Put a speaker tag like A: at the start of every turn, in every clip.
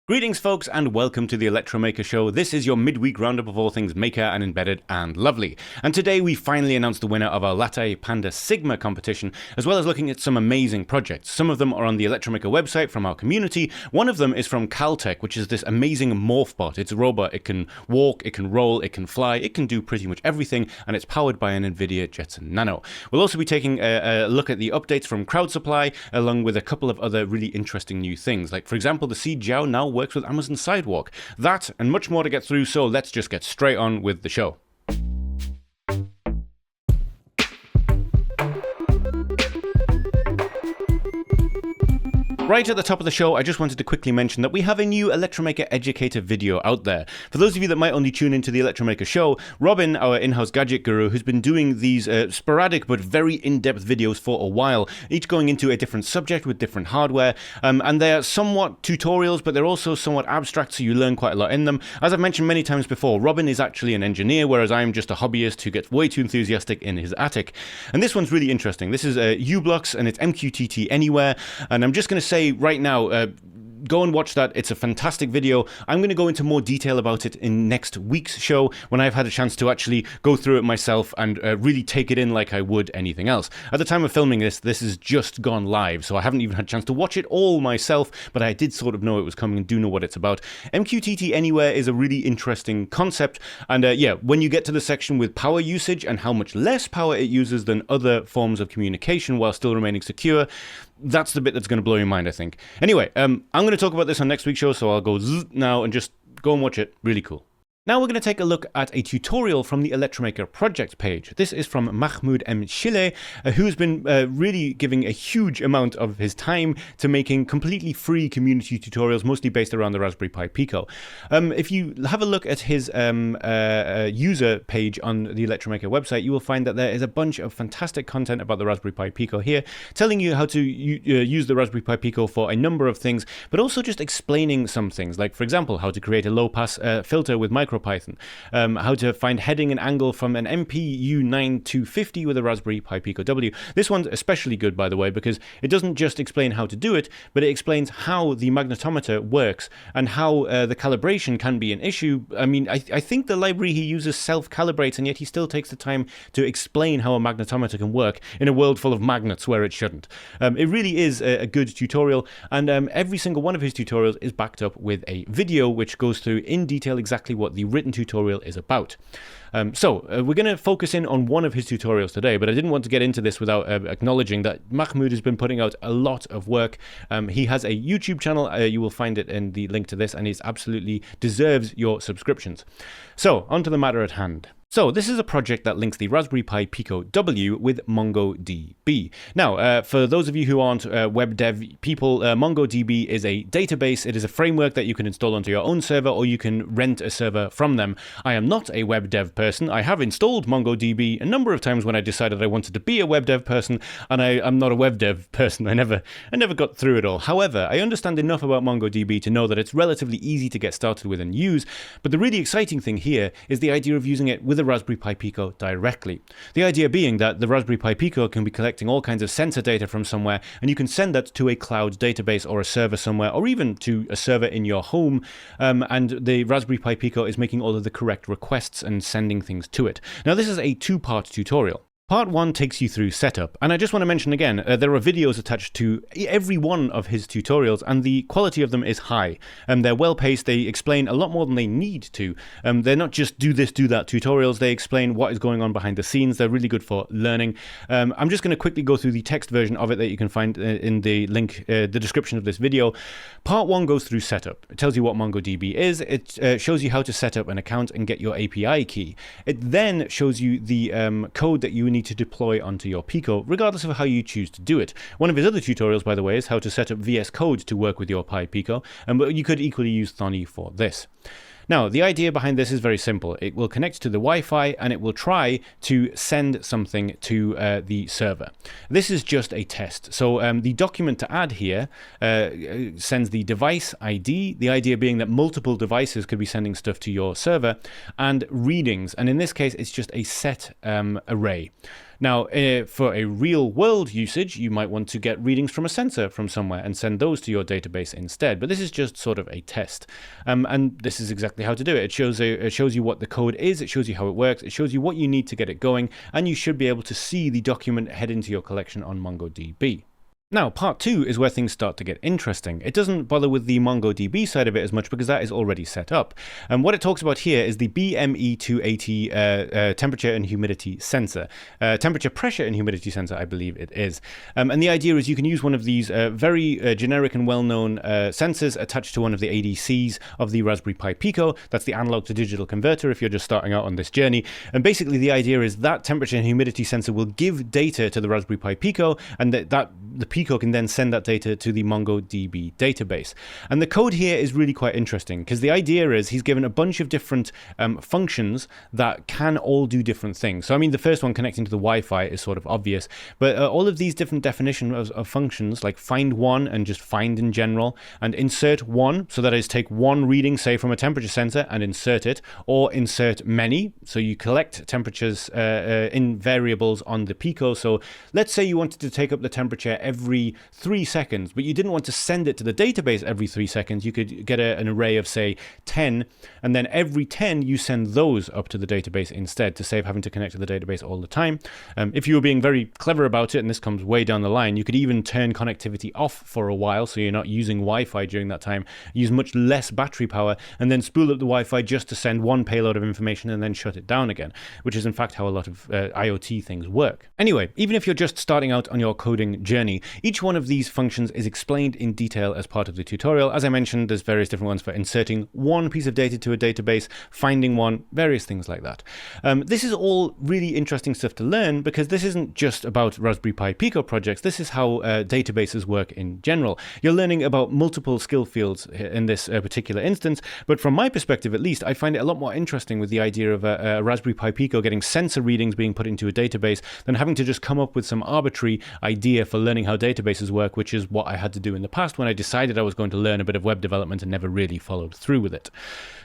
A: Greetings folks and welcome to the Electromaker show. This is your midweek roundup of all things Maker and Embedded and Lovely. And today we finally announced the winner of our LattePanda Sigma competition, as well as looking at some amazing projects. Some of them are on the Electromaker website from our community. One of them is from Caltech, which is this amazing Morphbot. It's a robot. It can walk, it can roll, it can fly, it can do pretty much everything, and it's powered by an NVIDIA Jetson Nano. We'll also be taking a look at the updates from Crowd Supply, along with a couple of other really interesting new things. Like, for example, the Xiao now works with Amazon Sidewalk. That and much more to get through, so let's just get straight on with the show. Right at the top of the show, I just wanted to quickly mention that we have a new Electromaker Educator video out there. For those of you that might only tune into the Electromaker show, Robin, our in-house gadget guru, who's been doing these sporadic but very in-depth videos for a while, each going into a different subject with different hardware, and they're somewhat tutorials, but they're also somewhat abstract, so you learn quite a lot in them. As I've mentioned many times before, Robin is actually an engineer, whereas I am just a hobbyist who gets way too enthusiastic in his attic. And this one's really interesting. This is uBlox, and it's MQTT Anywhere, and I'm just going to say right now, go and watch that. It's a fantastic video. I'm going to go into more detail about it in next week's show when I've had a chance to actually go through it myself and really take it in like I would anything else. At the time of filming this has just gone live, so I haven't even had a chance to watch it all myself, but I did sort of know it was coming and do know what it's about. MQTT Anywhere is a really interesting concept, and yeah, when you get to the section with power usage and how much less power it uses than other forms of communication while still remaining secure, that's the bit that's going to blow your mind, I think. Anyway, I'm going to talk about this on next week's show, so I'll go zzz now and just go and watch it. Really cool. Now we're going to take a look at a tutorial from the Electromaker project page. This is from Mahmood-m-Shilleh, who's been really giving a huge amount of his time to making completely free community tutorials, mostly based around the Raspberry Pi Pico. If you have a look at his user page on the Electromaker website, you will find that there is a bunch of fantastic content about the Raspberry Pi Pico here, telling you how to use the Raspberry Pi Pico for a number of things, but also just explaining some things, like, for example, how to create a low-pass filter with MicroPython, how to find heading and angle from an MPU-9250 with a Raspberry Pi Pico W. This one's especially good, by the way, because it doesn't just explain how to do it, but it explains how the magnetometer works and how the calibration can be an issue. I mean, I think the library he uses self-calibrates, and yet he still takes the time to explain how a magnetometer can work in a world full of magnets where it shouldn't. It really is a good tutorial, and every single one of his tutorials is backed up with a video which goes through in detail exactly what the written tutorial is about. So we're going to focus in on one of his tutorials today, but I didn't want to get into this without acknowledging that Mahmood has been putting out a lot of work. He has a YouTube channel, you will find it in the link to this, and it absolutely deserves your subscriptions. So, on to the matter at hand. So this is a project that links the Raspberry Pi Pico W with MongoDB. Now, for those of you who aren't web dev people, MongoDB is a database. It is a framework that you can install onto your own server, or you can rent a server from them. I am not a web dev person. I have installed MongoDB a number of times when I decided I wanted to be a web dev person, and I'm not a web dev person. I never got through it all. However, I understand enough about MongoDB to know that it's relatively easy to get started with and use, but the really exciting thing here is the idea of using it with a Raspberry Pi Pico directly. The idea being that the Raspberry Pi Pico can be collecting all kinds of sensor data from somewhere, and you can send that to a cloud database or a server somewhere, or even to a server in your home, and the Raspberry Pi Pico is making all of the correct requests and sending things to it. Now, this is a two-part tutorial. Part 1 takes you through setup, and I just want to mention again, there are videos attached to every one of his tutorials, and the quality of them is high. They're well paced, they explain a lot more than they need to. They're not just do this, do that tutorials, they explain what is going on behind the scenes. They're really good for learning. I'm just going to quickly go through the text version of it that you can find in the link, the description of this video. Part 1 goes through setup. It tells you what MongoDB is, it shows you how to set up an account and get your API key. It then shows you the code that you need to deploy onto your Pico, regardless of how you choose to do it. One of his other tutorials, by the way, is how to set up VS Code to work with your Pi Pico, but you could equally use Thonny for this. Now, the idea behind this is very simple. It will connect to the Wi-Fi and it will try to send something to the server. This is just a test. So the document to add here sends the device ID, the idea being that multiple devices could be sending stuff to your server, and readings. And in this case, it's just a set array. Now, for a real world usage, you might want to get readings from a sensor from somewhere and send those to your database instead. But this is just sort of a test. And this is exactly how to do it. It shows you what the code is, it shows you how it works, it shows you what you need to get it going, and you should be able to see the document head into your collection on MongoDB. Now, part 2 is where things start to get interesting. It doesn't bother with the MongoDB side of it as much because that is already set up. And what it talks about here is the BME280 temperature and humidity sensor. Temperature, pressure, and humidity sensor, I believe it is. And the idea is you can use one of these very generic and well-known sensors attached to one of the ADCs of the Raspberry Pi Pico. That's the analog to digital converter if you're just starting out on this journey. And basically the idea is that temperature and humidity sensor will give data to the Raspberry Pi Pico, and the Pico can then send that data to the MongoDB database. And the code here is really quite interesting because the idea is he's given a bunch of different functions that can all do different things. So I mean, the first one, connecting to the Wi-Fi, is sort of obvious, but all of these different definitions of functions, like find one and just find in general, and insert one, so that is take one reading, say from a temperature sensor, and insert it, or insert many, so you collect temperatures in variables on the Pico. So let's say you wanted to take up the temperature every 3 seconds, but you didn't want to send it to the database every 3 seconds. You could get an array of, say, 10, and then every 10 you send those up to the database instead to save having to connect to the database all the time. If you were being very clever about it, and this comes way down the line, you could even turn connectivity off for a while, so you're not using Wi-Fi during that time, use much less battery power, and then spool up the Wi-Fi just to send one payload of information and then shut it down again, which is in fact how a lot of IoT things work. Anyway, even if you're just starting out on your coding journey, each one of these functions is explained in detail as part of the tutorial. As I mentioned, there's various different ones for inserting one piece of data to a database, finding one, various things like that. This is all really interesting stuff to learn because this isn't just about Raspberry Pi Pico projects. This is how databases work in general. You're learning about multiple skill fields in this particular instance, but from my perspective at least, I find it a lot more interesting with the idea of a Raspberry Pi Pico getting sensor readings being put into a database than having to just come up with some arbitrary idea for learning how databases work, which is what I had to do in the past when I decided I was going to learn a bit of web development and never really followed through with it.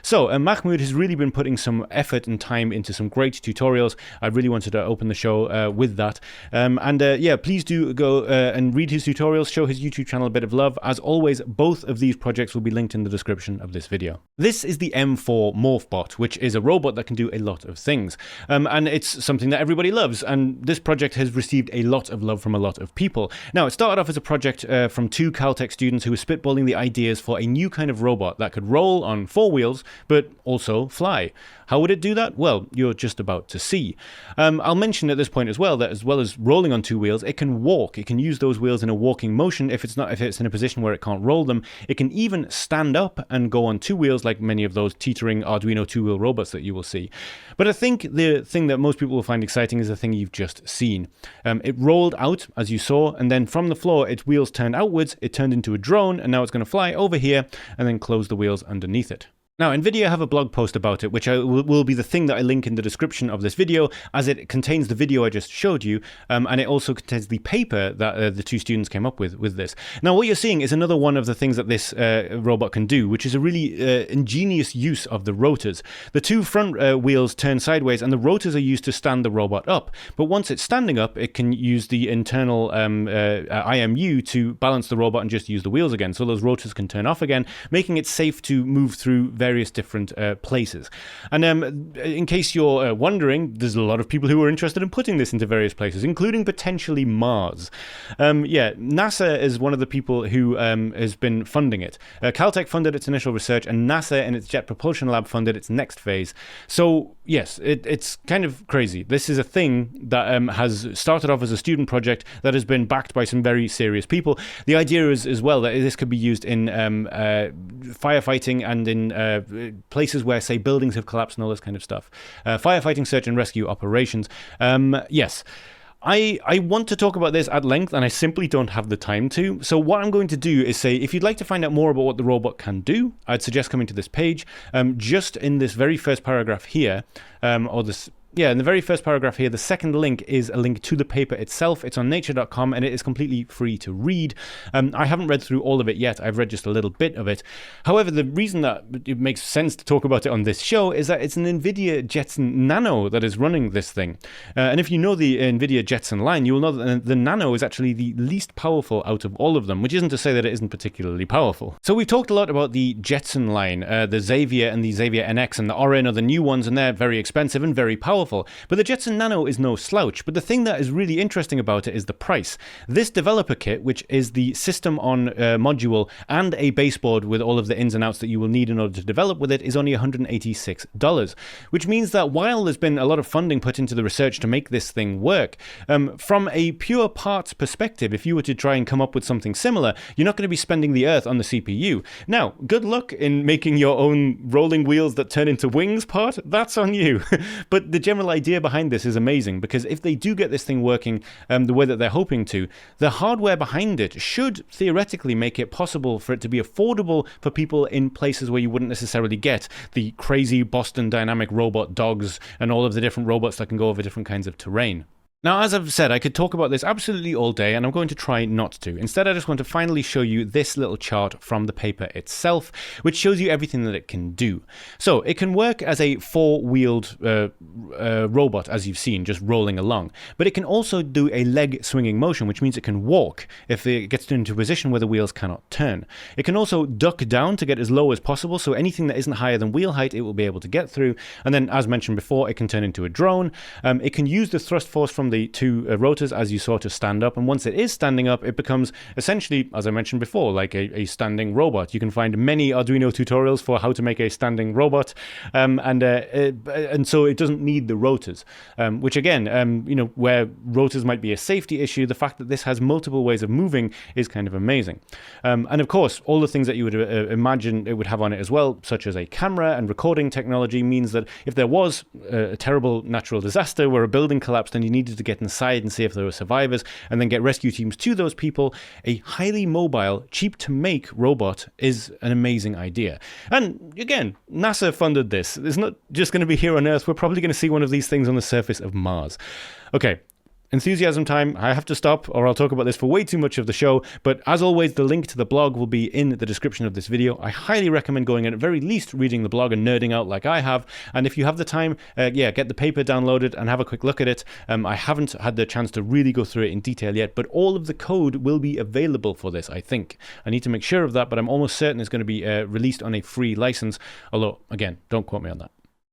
A: So Mahmood has really been putting some effort and time into some great tutorials. I really wanted to open the show with that. Yeah, please do go and read his tutorials, show his YouTube channel a bit of love. As always, both of these projects will be linked in the description of this video. This is the M4 Morphbot, which is a robot that can do a lot of things. And it's something that everybody loves, and this project has received a lot of love from a lot of people. Now, it started off as a project from 2 Caltech students who were spitballing the ideas for a new kind of robot that could roll on 4 wheels, but also fly. How would it do that? Well, you're just about to see. I'll mention at this point as well that as well as rolling on 2 wheels, it can walk. It can use those wheels in a walking motion if it's in a position where it can't roll them. It can even stand up and go on 2 wheels like many of those teetering Arduino 2-wheel robots that you will see. But I think the thing that most people will find exciting is the thing you've just seen. It rolled out, as you saw, and then from the floor, its wheels turned outwards, it turned into a drone, and now it's going to fly over here and then close the wheels underneath it. Now, NVIDIA have a blog post about it, which will be the thing that I link in the description of this video, as it contains the video I just showed you, and it also contains the paper that the 2 students came up with this. Now, what you're seeing is another one of the things that this robot can do, which is a really ingenious use of the rotors. The 2 front wheels turn sideways, and the rotors are used to stand the robot up. But once it's standing up, it can use the internal IMU to balance the robot and just use the wheels again. So those rotors can turn off again, making it safe to move through various different places. And in case you're wondering, there's a lot of people who are interested in putting this into various places, including potentially Mars. Yeah, NASA is one of the people who has been funding it. Caltech funded its initial research, and NASA in its Jet Propulsion Lab funded its next phase. So yes, it's kind of crazy. This is a thing that has started off as a student project that has been backed by some very serious people. The idea is as well that this could be used in firefighting and in places where, say, buildings have collapsed and all this kind of stuff. Firefighting, search and rescue operations. Yes. I want to talk about this at length, and I simply don't have the time to. So what I'm going to do is say, if you'd like to find out more about what the robot can do, I'd suggest coming to this page. Just in this very first paragraph here, or this Yeah, in the very first paragraph here, the second link is a link to the paper itself. It's on nature.com and it is completely free to read. I haven't read through all of it yet. I've read just a little bit of it. However, the reason that it makes sense to talk about it on this show is that it's an NVIDIA Jetson Nano that is running this thing. And if you know the NVIDIA Jetson line, you will know that the Nano is actually the least powerful out of all of them, which isn't to say that it isn't particularly powerful. So we've talked a lot about the Jetson line, the Xavier and the Xavier NX and the Orin are the new ones, and they're very expensive and very powerful. But the Jetson Nano is no slouch. But the thing that is really interesting about it is the price. This developer kit, which is the system on module and a baseboard with all of the ins and outs that you will need in order to develop with it, is only $186, which means that while there's been a lot of funding put into the research to make this thing work, from a pure parts perspective, if you were to try and come up with something similar, you're not going to be spending the earth on the CPU. Now, good luck in making your own rolling wheels that turn into wings part. That's on you. But the general idea behind this is amazing, because if they do get this thing working the way that they're hoping to, the hardware behind it should theoretically make it possible for it to be affordable for people in places where you wouldn't necessarily get the crazy Boston Dynamic robot dogs and all of the different robots that can go over different kinds of terrain. Now, as I've said, I could talk about this absolutely all day, and I'm going to try not to. Instead, I just want to finally show you this little chart from the paper itself, which shows you everything that it can do. So, it can work as a four-wheeled robot, as you've seen, just rolling along. But it can also do a leg swinging motion, which means it can walk if it gets into a position where the wheels cannot turn. It can also duck down to get as low as possible, so anything that isn't higher than wheel height, it will be able to get through. And then, as mentioned before, it can turn into a drone. It can use the thrust force from the two rotors, as you saw, to stand up, and once it is standing up, it becomes essentially, as I mentioned before, like a standing robot. You can find many Arduino tutorials for how to make a standing robot, and so it doesn't need the rotors, which again, where rotors might be a safety issue, the fact that this has multiple ways of moving is kind of amazing. And of course, all the things that you would imagine it would have on it as well, such as a camera and recording technology, means that if there was a terrible natural disaster where a building collapsed and you needed to get inside and see if there were survivors and then get rescue teams to those people, a highly mobile, cheap to make robot is an amazing idea. And again, NASA funded this. It's not just going to be here on Earth. We're probably going to see one of these things on the surface of Mars. Okay. Enthusiasm time. I have to stop or I'll talk about this for way too much of the show, but as always, the link to the blog will be in the description of this video. I highly recommend going and at very least reading the blog and nerding out like I have, and if you have the time, get the paper downloaded and have a quick look at it. I haven't had the chance to really go through it in detail yet, but all of the code will be available for this, I think. I need to make sure of that, but I'm almost certain it's going to be released on a free license, although, again, don't quote me on that.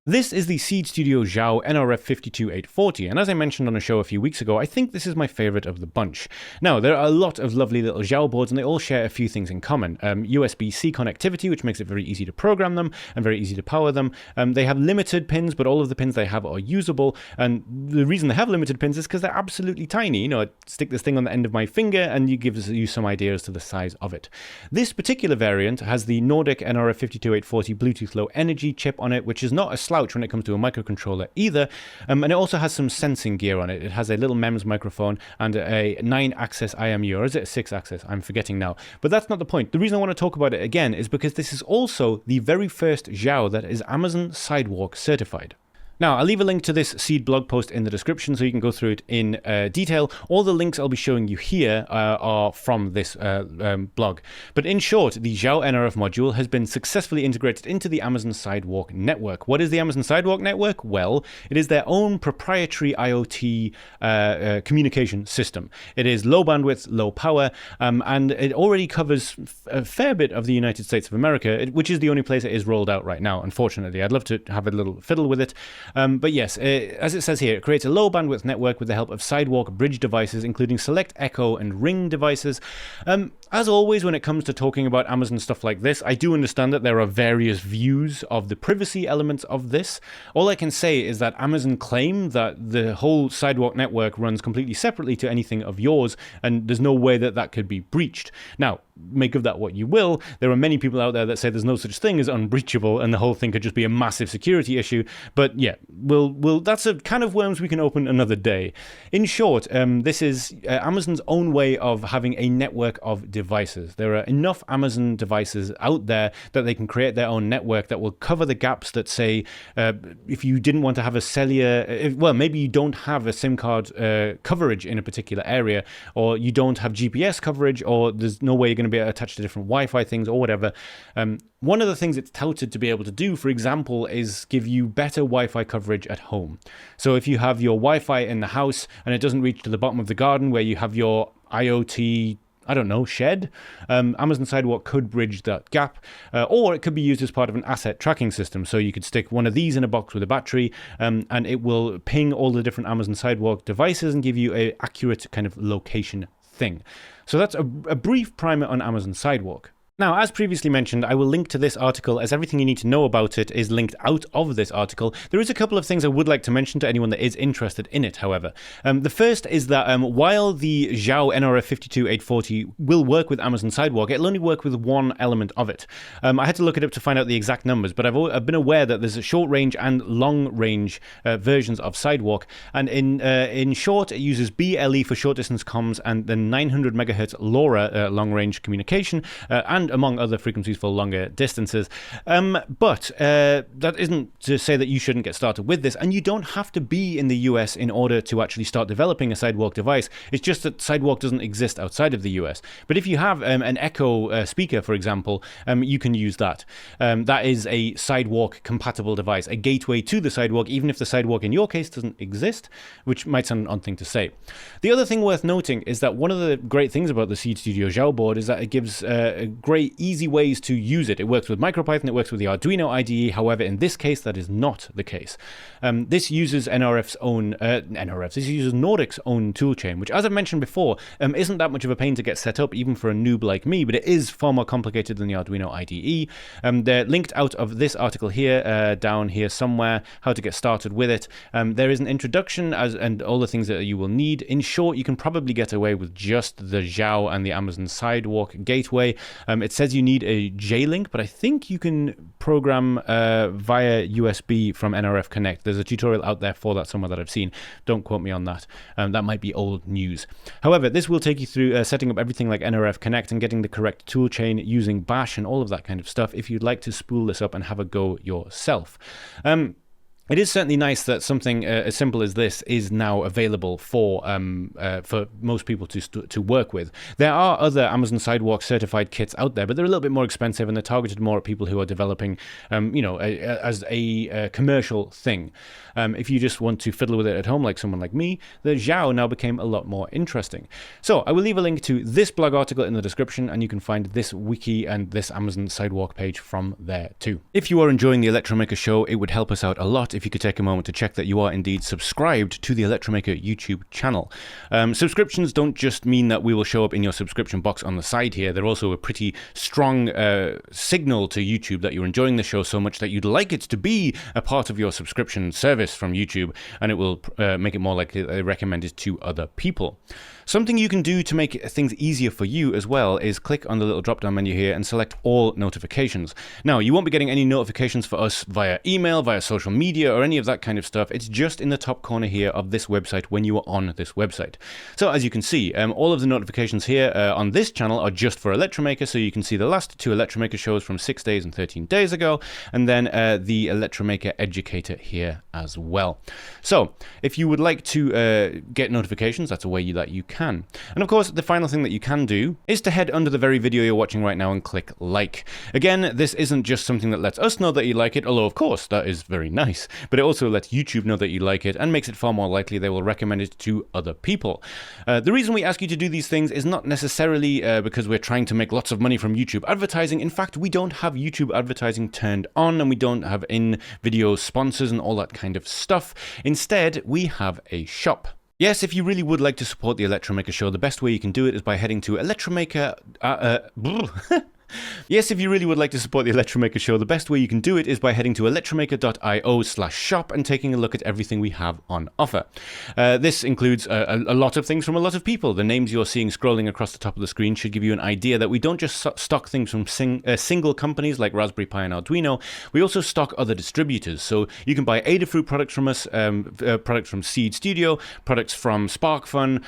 A: This is the Seed Studio Xiao NRF52840, and as I mentioned on a show a few weeks ago, I think this is my favorite of the bunch. Now, there are a lot of lovely little Xiao boards, and they all share a few things in common. USB-C connectivity, which makes it very easy to program them and very easy to power them. They have limited pins, but all of the pins they have are usable, and the reason they have limited pins is because they're absolutely tiny. I stick this thing on the end of my finger, and it gives you some idea as to the size of it. This particular variant has the Nordic NRF52840 Bluetooth Low Energy chip on it, which is not a slouch when it comes to a microcontroller either, and it also has some sensing gear on it. It has a little MEMS microphone and a 9-axis IMU, or is it a 6-axis? I'm forgetting now, but that's not the point. The reason I want to talk about it again is because this is also the very first Xiao that is Amazon Sidewalk certified. Now, I'll leave a link to this Seed blog post in the description so you can go through it in detail. All the links I'll be showing you here are from this blog. But in short, the Xiao NRF module has been successfully integrated into the Amazon Sidewalk network. What is the Amazon Sidewalk network? Well, it is their own proprietary IoT communication system. It is low bandwidth, low power, and it already covers a fair bit of the United States of America, which is the only place it is rolled out right now, unfortunately. I'd love to have a little fiddle with it. But yes, as it says here, it creates a low bandwidth network with the help of Sidewalk bridge devices, including select Echo and Ring devices. As always, when it comes to talking about Amazon stuff like this, I do understand that there are various views of the privacy elements of this. All I can say is that Amazon claim that the whole Sidewalk network runs completely separately to anything of yours, and there's no way that that could be breached. Now, make of that what you will. There are many people out there that say there's no such thing as unbreachable, and the whole thing could just be a massive security issue. But yeah, that's a kind of worms we can open another day. In short, this is Amazon's own way of having a network of devices. There are enough Amazon devices out there that they can create their own network that will cover the gaps that say, if you didn't want to have a cellular, maybe you don't have a SIM card coverage in a particular area, or you don't have GPS coverage, or there's no way you're going to be attached to different Wi-Fi things or whatever. One of the things it's touted to be able to do, for example, is give you better Wi-Fi coverage at home. So if you have your Wi-Fi in the house and it doesn't reach to the bottom of the garden where you have your IoT, I don't know, shed, Amazon Sidewalk could bridge that gap, or it could be used as part of an asset tracking system. So you could stick one of these in a box with a battery, and it will ping all the different Amazon Sidewalk devices and give you an accurate kind of location thing. So that's a brief primer on Amazon Sidewalk. Now, as previously mentioned, I will link to this article, as everything you need to know about it is linked out of this article. There is a couple of things I would like to mention to anyone that is interested in it, however. The first is that while the Xiao NRF52840 will work with Amazon Sidewalk, it'll only work with one element of it. I had to look it up to find out the exact numbers, but I've been aware that there's a short range and long range versions of Sidewalk, and in short, it uses BLE for short distance comms and then 900 megahertz LoRa long range communication, and among other frequencies for longer distances. But that isn't to say that you shouldn't get started with this, and you don't have to be in the US in order to actually start developing a Sidewalk device. It's just that Sidewalk doesn't exist outside of the US. But if you have an Echo speaker, for example, you can use that. That is a Sidewalk compatible device, a gateway to the Sidewalk, even if the Sidewalk in your case doesn't exist, which might sound an odd thing to say. The other thing worth noting is that one of the great things about the Seed Studio Xiao board is that it gives a great easy ways to use it. It works with MicroPython, it works with the Arduino IDE. However, in this case, that is not the case. This uses this uses Nordic's own toolchain, which, as I've mentioned before, isn't that much of a pain to get set up, even for a noob like me, but it is far more complicated than the Arduino IDE. They're linked out of this article here, down here somewhere, how to get started with it. There is an introduction and all the things that you will need. In short, you can probably get away with just the Xiao and the Amazon Sidewalk gateway. It says you need a J-Link, but I think you can program via USB from NRF Connect. There's a tutorial out there for that somewhere that I've seen. Don't quote me on that. That might be old news. However, this will take you through setting up everything like NRF Connect and getting the correct toolchain using Bash and all of that kind of stuff if you'd like to spool this up and have a go yourself. It is certainly nice that something as simple as this is now available for most people to work with. There are other Amazon Sidewalk certified kits out there, but they're a little bit more expensive and they're targeted more at people who are developing, as a commercial thing. If you just want to fiddle with it at home, like someone like me, the Xiao now became a lot more interesting. So I will leave a link to this blog article in the description, and you can find this wiki and this Amazon Sidewalk page from there too. If you are enjoying the Electromaker show, it would help us out a lot if you could take a moment to check that you are indeed subscribed to the Electromaker YouTube channel. Subscriptions don't just mean that we will show up in your subscription box on the side here. They're also a pretty strong signal to YouTube that you're enjoying the show so much that you'd like it to be a part of your subscription service from YouTube, and it will make it more likely that they recommend it to other people. Something you can do to make things easier for you as well is click on the little drop-down menu here and select all notifications. Now, you won't be getting any notifications for us via email, via social media, or any of that kind of stuff. It's just in the top corner here of this website when you are on this website. So as you can see, all of the notifications here on this channel are just for Electromaker, so you can see the last two Electromaker shows from 6 days and 13 days ago, and then the Electromaker Educator here as well. So if you would like to get notifications, that's a way that you can. And of course, the final thing that you can do is to head under the very video you're watching right now and click like. Again, this isn't just something that lets us know that you like it, although of course that is very nice, but it also lets YouTube know that you like it and makes it far more likely they will recommend it to other people. The reason we ask you to do these things is not necessarily because we're trying to make lots of money from YouTube advertising. In fact, we don't have YouTube advertising turned on, and we don't have in-video sponsors and all that kind of stuff. Instead, we have a shop. Yes, if you really would like to support the Electromaker show, the best way you can do it is by heading to Electromaker... Yes, if you really would like to support the Electromaker show, the best way you can do it is by heading to electromaker.io/shop and taking a look at everything we have on offer. This includes a lot of things from a lot of people. The names you're seeing scrolling across the top of the screen should give you an idea that we don't just stock things from single companies like Raspberry Pi and Arduino. We also stock other distributors. So you can buy Adafruit products from us, products from Seed Studio, products from Sparkfun.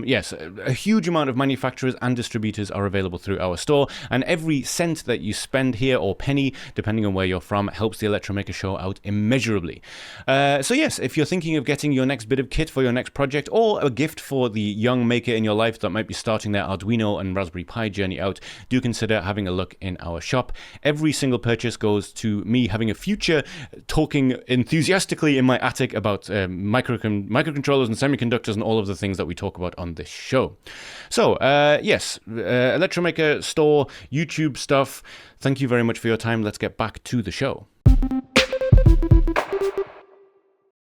A: Yes, a huge amount of manufacturers and distributors are available through our store, and every cent that you spend here, or penny, depending on where you're from, helps the Electromaker show out immeasurably. So yes, if you're thinking of getting your next bit of kit for your next project, or a gift for the young maker in your life that might be starting their Arduino and Raspberry Pi journey out, do consider having a look in our shop. Every single purchase goes to me having a future talking enthusiastically in my attic about microcontrollers and semiconductors and all of the things that we talk about on this show. So yes, Electromaker store, YouTube stuff. Thank you very much for your time. Let's get back to the show.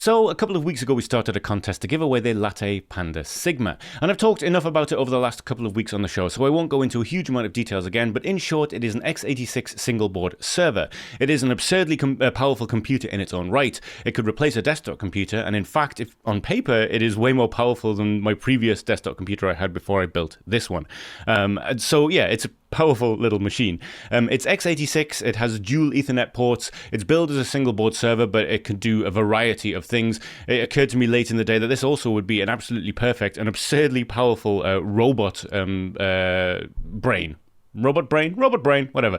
A: So, a couple of weeks ago we started a contest to give away the LattePanda Sigma, and I've talked enough about it over the last couple of weeks on the show, so I won't go into a huge amount of details again, but in short, it is an x86 single-board server. It is an absurdly powerful computer in its own right. It could replace a desktop computer, and in fact, if on paper, it is way more powerful than my previous desktop computer I had before I built this one. So yeah, it's a powerful little machine. It's x86, it has dual Ethernet ports, it's billed as a single board server, but it can do a variety of things. It occurred to me late in the day that this also would be an absolutely perfect and absurdly powerful robot brain. Robot brain, whatever.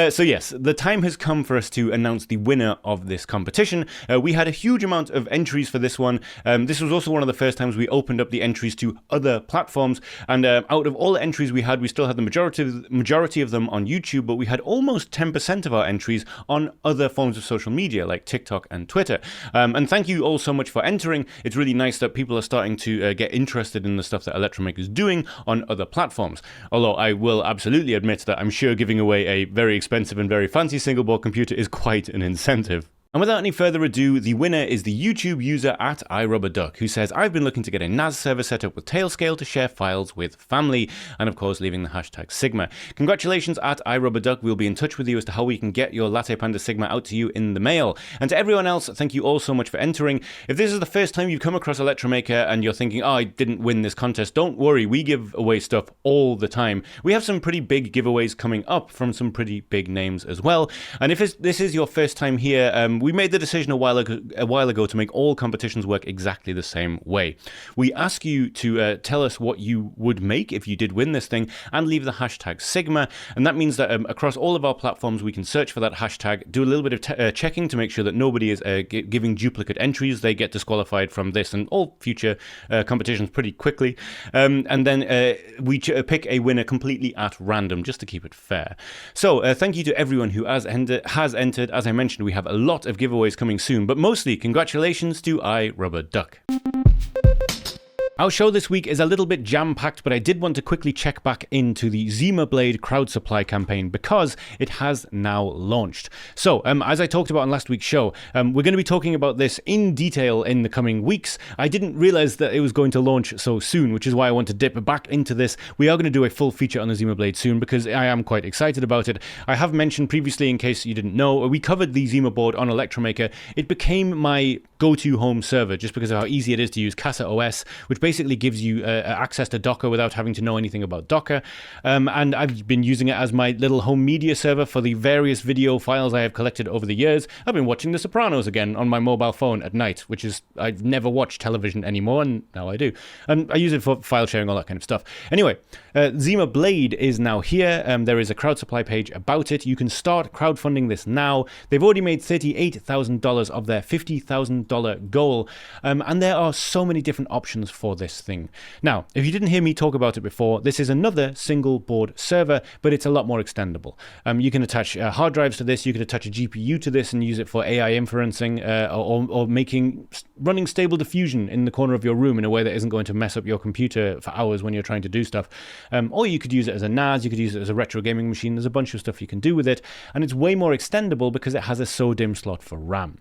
A: So yes, the time has come for us to announce the winner of this competition. We had a huge amount of entries for this one. This was also one of the first times we opened up the entries to other platforms. And out of all the entries we still had the majority of them on YouTube, but we had almost 10% of our entries on other forms of social media like TikTok and Twitter. And thank you all so much for entering. It's really nice that people are starting to get interested in the stuff that Electromaker is doing on other platforms. Although I will absolutely admit that I'm sure giving away a very expensive and very fancy single board computer is quite an incentive. And without any further ado, the winner is the YouTube user at iRubberDuck, who says, I've been looking to get a NAS server set up with Tailscale to share files with family, and of course leaving the hashtag Sigma. Congratulations at iRubberDuck. We'll be in touch with you as to how we can get your LattePanda Sigma out to you in the mail. And to everyone else, thank you all so much for entering. If this is the first time you've come across Electromaker and you're thinking, I didn't win this contest, don't worry, we give away stuff all the time. We have some pretty big giveaways coming up from some pretty big names as well. And if this is your first time here, we made the decision a while ago to make all competitions work exactly the same way. We ask you to tell us what you would make if you did win this thing and leave the hashtag Sigma, and that means that across all of our platforms we can search for that hashtag, do a little bit of checking to make sure that nobody is giving duplicate entries. They get disqualified from this and all future competitions pretty quickly, and then we pick a winner completely at random just to keep it fair. So thank you to everyone who has entered. As I mentioned, we have a lot of giveaways coming soon, but mostly congratulations to iRubberDuck. Our show this week is a little bit jam-packed, but I did want to quickly check back into the Zimablade crowd supply campaign because it has now launched. So, as I talked about on last week's show, we're going to be talking about this in detail in the coming weeks. I didn't realize that it was going to launch so soon, which is why I want to dip back into this. We are going to do a full feature on the Zimablade soon because I am quite excited about it. I have mentioned previously, in case you didn't know, we covered the Zima board on Electromaker. It became my go-to home server just because of how easy it is to use Casa OS, which basically gives you access to Docker without having to know anything about Docker. And I've been using it as my little home media server for the various video files I have collected over the years. I've been watching The Sopranos again on my mobile phone at night, which is, I've never watched television anymore, and now I do. And I use it for file sharing, all that kind of stuff. Anyway, Zimablade is now here. There is a crowd supply page about it. You can start crowdfunding this now. They've already made $38,000 of their $50,000 goal, and there are so many different options for this thing. Now, if you didn't hear me talk about it before, this is another single board server, but it's a lot more extendable. You can attach hard drives to this, you can attach a GPU to this and use it for AI inferencing or running stable diffusion in the corner of your room in a way that isn't going to mess up your computer for hours when you're trying to do stuff. Or you could use it as a NAS, you could use it as a retro gaming machine. There's a bunch of stuff you can do with it, and it's way more extendable because it has a SO-DIMM slot for RAM.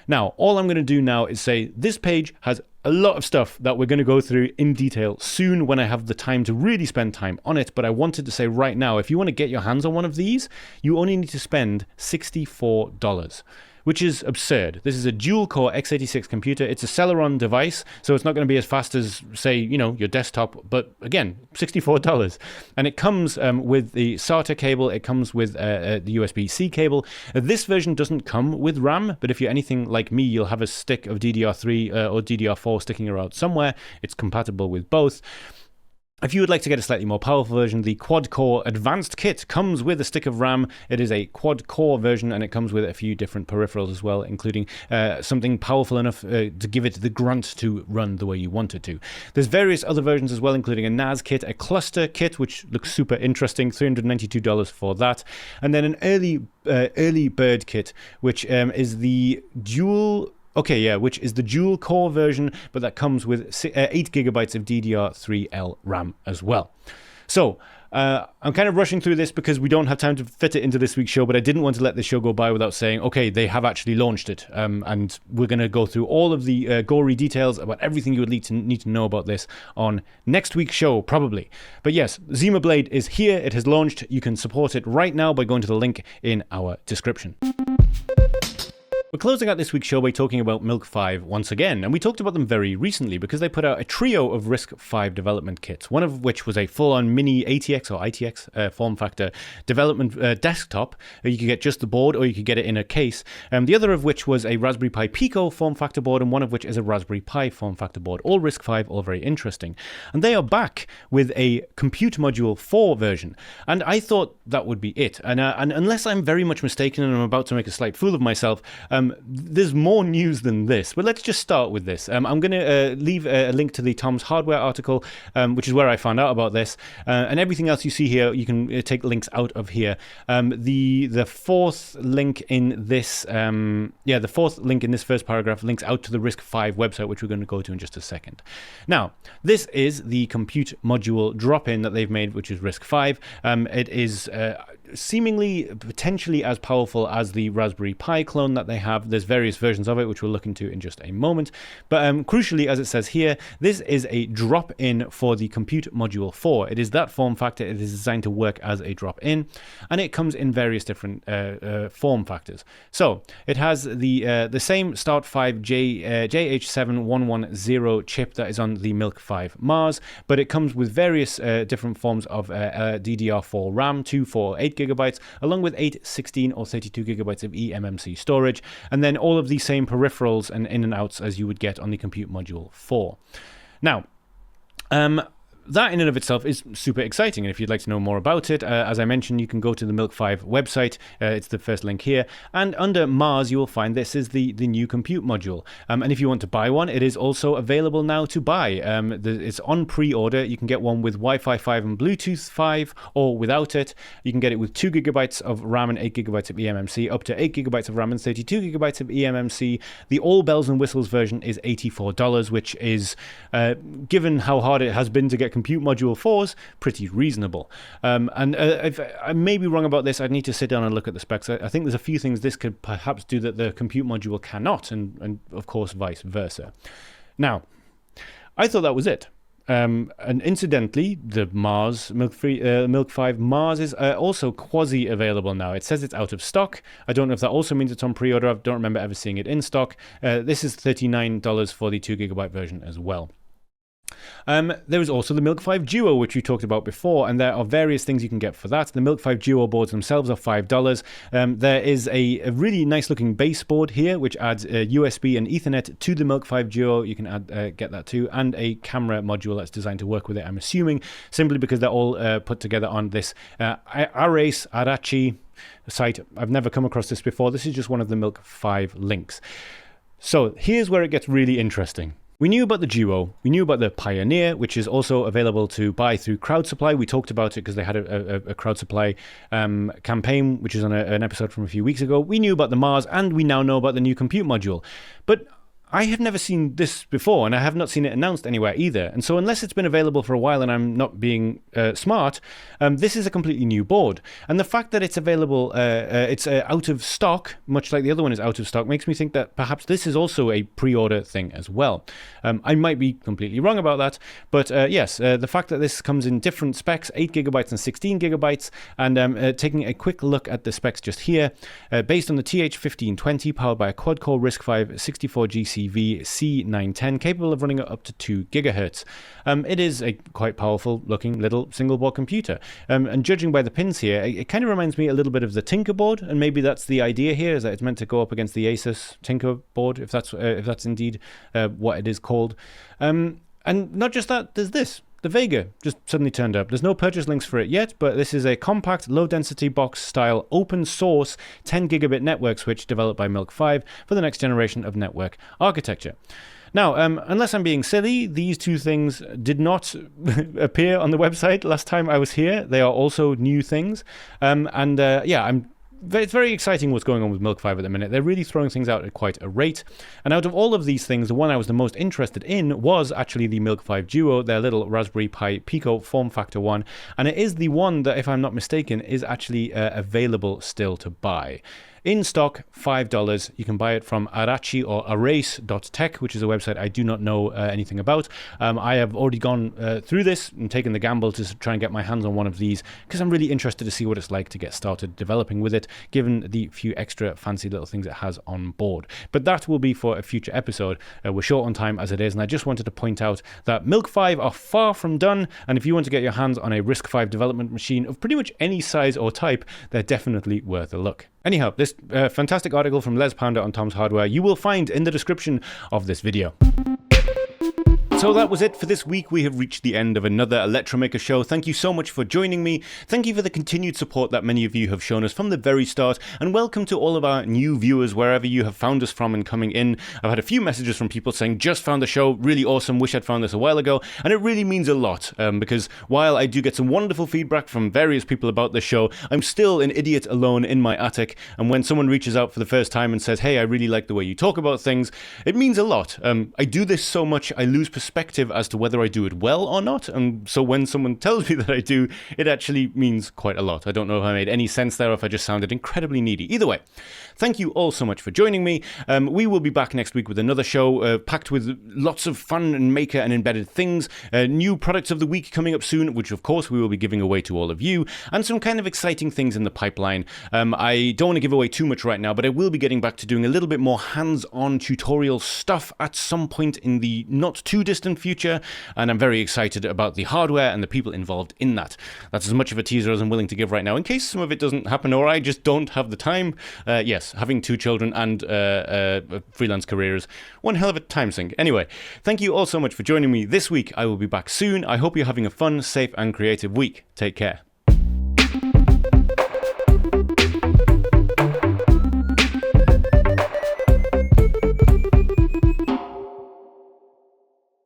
A: Now, all I'm going to do now is say this page has a lot of stuff that we're going to go through in detail soon when I have the time to really spend time on it. But I wanted to say right now, if you want to get your hands on one of these, you only need to spend $64. Which is absurd. This is a dual-core x86 computer. It's a Celeron device, so it's not going to be as fast as, say, your desktop. But again, $64. And it comes with the SATA cable. It comes with the USB-C cable. This version doesn't come with RAM, but if you're anything like me, you'll have a stick of DDR3 or DDR4 sticking around somewhere. It's compatible with both. If you would like to get a slightly more powerful version, the quad-core advanced kit comes with a stick of RAM. It is a quad-core version, and it comes with a few different peripherals as well, including something powerful enough to give it the grunt to run the way you want it to. There's various other versions as well, including a NAS kit, a cluster kit, which looks super interesting, $392 for that, and then an early bird kit, which is the which is the dual core version, but that comes with 8 gigabytes of DDR3L RAM as well. So I'm kind of rushing through this because we don't have time to fit it into this week's show, but I didn't want to let the show go by without saying, okay, they have actually launched it. And we're going to go through all of the gory details about everything you would need to know about this on next week's show, probably. But yes, Zimablade is here. It has launched. You can support it right now by going to the link in our description. We're closing out this week's show by talking about Milk 5 once again, and we talked about them very recently because they put out a trio of RISC-V development kits, one of which was a full-on mini ATX or ITX form factor development desktop. You could get just the board or you could get it in a case. The other of which was a Raspberry Pi Pico form factor board, and one of which is a Raspberry Pi form factor board. All RISC-V, all very interesting. And they are back with a Compute Module 4 version, and I thought that would be it. And unless I'm very much mistaken and I'm about to make a slight fool of myself, there's more news than this, but let's just start with this. I'm going to leave a link to the Tom's Hardware article, which is where I found out about this, and everything else you see here, you can take links out of here. The fourth link in this, the fourth link in this first paragraph links out to the RISC-V website, which we're going to go to in just a second. Now, this is the Compute Module drop-in that they've made, which is RISC-V. It is seemingly potentially as powerful as the Raspberry Pi clone that they have. There's various versions of it, which we'll look into in just a moment. But crucially, as it says here, this is a drop-in for the Compute Module 4. It is that form factor. It is designed to work as a drop-in, and it comes in various different form factors. So it has the same Start 5 JH7110 chip that is on the Milk 5 Mars, but it comes with various different forms of DDR4 RAM, 2, 4, 8 gigabytes, along with 8, 16, or 32 gigabytes of eMMC storage, and then all of the same peripherals and in and outs as you would get on the Compute Module 4. Now, that in and of itself is super exciting, and if you'd like to know more about it, as I mentioned, you can go to the Milk 5 website. It's the first link here, and under Mars you will find this is the new Compute Module, and if you want to buy one, it is also available now to buy. It's on pre-order. You can get one with Wi-Fi 5 and Bluetooth 5, or without it. You can get it with 2 gigabytes of RAM and 8 gigabytes of eMMC, up to 8 gigabytes of RAM and 32 gigabytes of eMMC. The all bells and whistles version is $84, which is, given how hard it has been to get Compute Module 4s, pretty reasonable. If I may be wrong about this, I'd need to sit down and look at the specs. I think there's a few things this could perhaps do that the Compute Module cannot, and of course vice versa. Now, I thought that was it. And incidentally, the Mars Milk 5 Mars is also quasi-available now. It says it's out of stock. I don't know if that also means it's on pre-order. I don't remember ever seeing it in stock. This is $39 for the 2 gigabyte version as well. There is also the Milk 5 Duo, which we talked about before, and there are various things you can get for that. The Milk 5 Duo boards themselves are $5. There is a really nice looking base board here, which adds USB and Ethernet to the Milk 5 Duo. You can get that too, and a camera module that's designed to work with it, I'm assuming, simply because they're all put together on this Arachi site. I've never come across this before. This is just one of the Milk 5 links. So here's where it gets really interesting. We knew about the Duo, we knew about the Pioneer, which is also available to buy through CrowdSupply. We talked about it because they had a CrowdSupply campaign, which is on an episode from a few weeks ago. We knew about the Mars, and we now know about the new Compute Module. But I have never seen this before, and I have not seen it announced anywhere either. And so unless it's been available for a while and I'm not being smart, this is a completely new board. And the fact that it's available, it's out of stock, much like the other one is out of stock, makes me think that perhaps this is also a pre-order thing as well. I might be completely wrong about that, but yes, the fact that this comes in different specs, 8 gigabytes and 16 gigabytes, and taking a quick look at the specs just here, based on the TH1520, powered by a quad-core RISC-V 64G C910, capable of running at up to 2 gigahertz. It is a quite powerful looking little single board computer. And judging by the pins here, it kind of reminds me a little bit of the Tinker board, and maybe that's the idea here, is that it's meant to go up against the Asus Tinker board, if that's indeed what it is called. And not just that, there's this. The Vega just suddenly turned up. There's no purchase links for it yet, but this is a compact, low-density box-style, open-source 10 gigabit network switch developed by Milk5 for the next generation of network architecture. Now, unless I'm being silly, these two things did not appear on the website last time I was here. They are also new things. It's very exciting what's going on with Milk5 at the minute. They're really throwing things out at quite a rate. And out of all of these things, the one I was the most interested in was actually the Milk5 Duo, their little Raspberry Pi Pico form factor one. And it is the one that, if I'm not mistaken, is actually available still to buy. In stock, $5. You can buy it from Arachi or Arace.tech, which is a website I do not know anything about. I have already gone through this and taken the gamble to try and get my hands on one of these, because I'm really interested to see what it's like to get started developing with it, given the few extra fancy little things it has on board. But that will be for a future episode. We're short on time as it is, and I just wanted to point out that Milk5 are far from done, and if you want to get your hands on a RISC-V development machine of pretty much any size or type, they're definitely worth a look. Anyhow, this fantastic article from LattePanda on Tom's Hardware you will find in the description of this video. So that was it for this week. We have reached the end of another Electromaker show. Thank you so much for joining me. Thank you for the continued support that many of you have shown us from the very start, and welcome to all of our new viewers wherever you have found us from and coming in. I've had a few messages from people saying, just found the show, really awesome, wish I'd found this a while ago, and it really means a lot, because while I do get some wonderful feedback from various people about the show, I'm still an idiot alone in my attic, and when someone reaches out for the first time and says, hey, I really like the way you talk about things, it means a lot. I do this so much, I lose perspective as to whether I do it well or not, and so when someone tells me that I do, it actually means quite a lot. I don't know if I made any sense there or if I just sounded incredibly needy. Either way, thank you all so much for joining me. We will be back next week with another show packed with lots of fun and maker and embedded things, new products of the week coming up soon, which of course we will be giving away to all of you, and some kind of exciting things in the pipeline. I don't want to give away too much right now, but I will be getting back to doing a little bit more hands-on tutorial stuff at some point in the not too distant future, and I'm very excited about the hardware and the people involved in that. That's as much of a teaser as I'm willing to give right now, in case some of it doesn't happen or I just don't have the time. Yes, having 2 children and freelance careers, one hell of a time sink. Anyway, thank you all so much for joining me this week. I will be back soon. I hope you're having a fun, safe, and creative week. Take care.